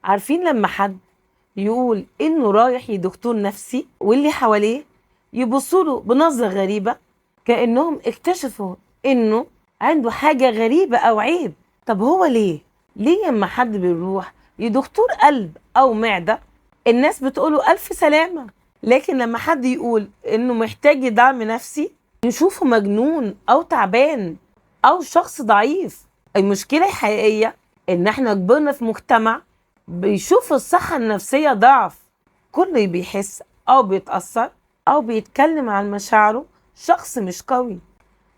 عارفين لما حد يقول إنه رايح لدكتور نفسي واللي حواليه يبصوله بنظرة غريبة، كأنهم اكتشفوا إنه عنده حاجة غريبة أو عيب. طب هو ليه لما حد بيروح لدكتور قلب أو معدة الناس بتقوله ألف سلامة، لكن لما حد يقول إنه محتاج دعم نفسي نشوفه مجنون أو تعبان أو شخص ضعيف؟ المشكلة الحقيقية إن إحنا كبرنا في مجتمع بيشوف الصحة النفسية ضعف. كل بيحس أو بيتأثر أو بيتكلم عن مشاعره شخص مش قوي،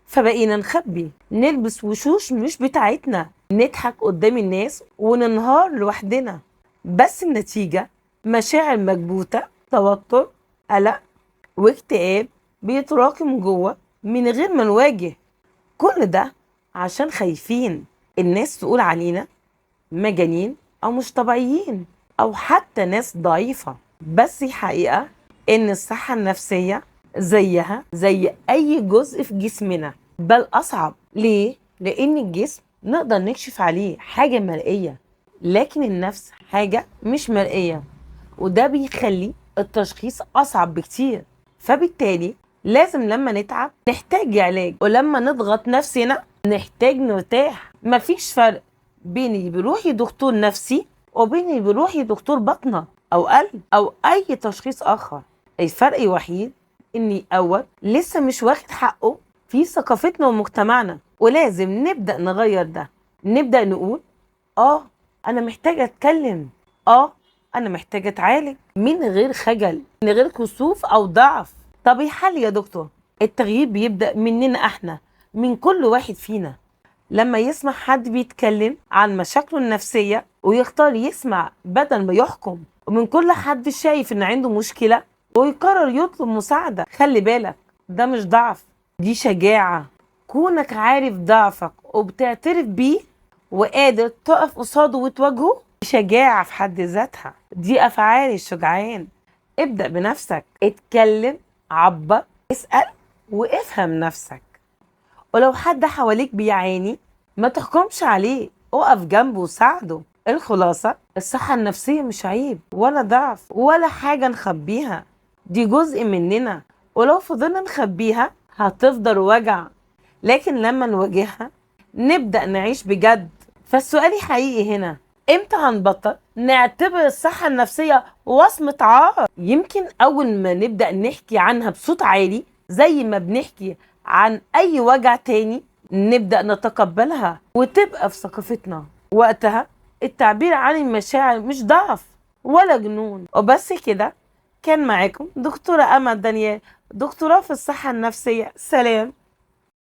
فبقينا نخبي، نلبس وشوش مش بتاعتنا، نضحك قدام الناس وننهار لوحدنا. بس النتيجة مشاعر مكبوتة، توتر، قلق واكتئاب بيتراكم جوه من غير ما نواجه. كل ده عشان خايفين الناس تقول علينا مجانين أو مش طبيعيين أو حتى ناس ضعيفة. بس الحقيقة إن الصحة النفسية زيها زي أي جزء في جسمنا، بل أصعب. ليه؟ لأن الجسم نقدر نكشف عليه حاجة مرئية، لكن النفس حاجة مش مرئية، وده بيخلي التشخيص أصعب بكتير. فبالتالي لازم لما نتعب نحتاج علاج، ولما نضغط نفسنا نحتاج نرتاح. مفيش فرق بين اللي بيروح لدكتور نفسي وبين اللي بيروح لدكتور باطنة أو قلب أو أي تشخيص آخر. الفرق الوحيد إني أول لسه مش واخد حقه في ثقافتنا ومجتمعنا، ولازم نبدأ نغير ده. نبدأ نقول أنا محتاجة أتكلم، أنا محتاجة أتعالج من غير خجل، من غير كسوف أو ضعف. طب الحل يا دكتور؟ التغيير بيبدأ مننا إحنا، من كل واحد فينا. لما يسمع حد بيتكلم عن مشاكله النفسية ويختار يسمع بدل ما يحكم، ومن كل حد شايف إن عنده مشكلة ويقرر يطلب مساعدة، خلي بالك ده مش ضعف، دي شجاعة. كونك عارف ضعفك وبتعترف بيه وقادر تقف قصاده وتواجهه، شجاعة في حد ذاتها، دي أفعال الشجعان. ابدأ بنفسك، اتكلم، عبر، اسأل وافهم نفسك. ولو حد حواليك بيعاني ما تحكمش عليه، اقف جنبه وساعده. الخلاصة، الصحة النفسية مش عيب ولا ضعف ولا حاجة نخبيها، دي جزء مننا، ولو فضلنا نخبيها هتفضل وجع، لكن لما نواجهها نبدأ نعيش بجد. فالسؤال الحقيقي هنا، امتى هنبطل نعتبر الصحة النفسية وصمة عار؟ يمكن أول ما نبدأ نحكي عنها بصوت عالي زي ما بنحكي عن أي وجع تاني، نبدأ نتقبلها وتبقى في ثقافتنا. وقتها التعبير عن المشاعر مش ضعف ولا جنون. وبس كده، كان معاكم دكتورة أمل دانيال، دكتوراه في الصحة النفسية. سلام.